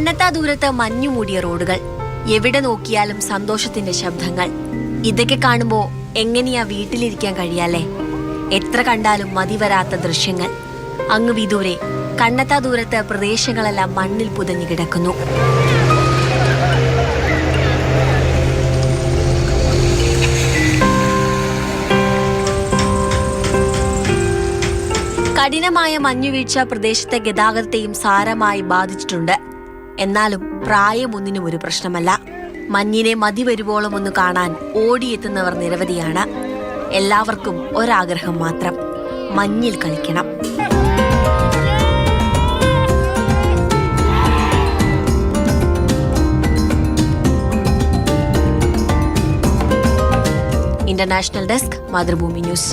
കണ്ണെത്താ ദൂരത്ത് മഞ്ഞുമൂടിയ റോഡുകൾ, എവിടെ നോക്കിയാലും സന്തോഷത്തിന്റെ ശബ്ദങ്ങൾ. ഇതൊക്കെ കാണുമ്പോ എങ്ങനെയാ വീട്ടിലിരിക്കാൻ കഴിയാലേ? എത്ര കണ്ടാലും മതിവരാത്ത ദൃശ്യങ്ങൾ. അങ്ങ് വിദൂരെ കണ്ണെത്താ ദൂരത്ത് പ്രദേശങ്ങളെല്ലാം മണ്ണിൽ പുതഞ്ഞു കിടക്കുന്നു. കഠിനമായ മഞ്ഞുവീഴ്ച പ്രദേശത്തെ ഗതാഗതത്തെയും സാരമായി ബാധിച്ചിട്ടുണ്ട്. എന്നാലും പ്രായമൊന്നിനും ഒരു പ്രശ്നമല്ല. മഞ്ഞിനെ മതിവരുവോളം ഒന്ന് കാണാൻ ഓടിയെത്തുന്നവർ നിരവധിയാണ്. എല്ലാവർക്കും ഒരാഗ്രഹം മാത്രം: മഞ്ഞിൽ കളിക്കണം. International desk, Mathrubhumi news.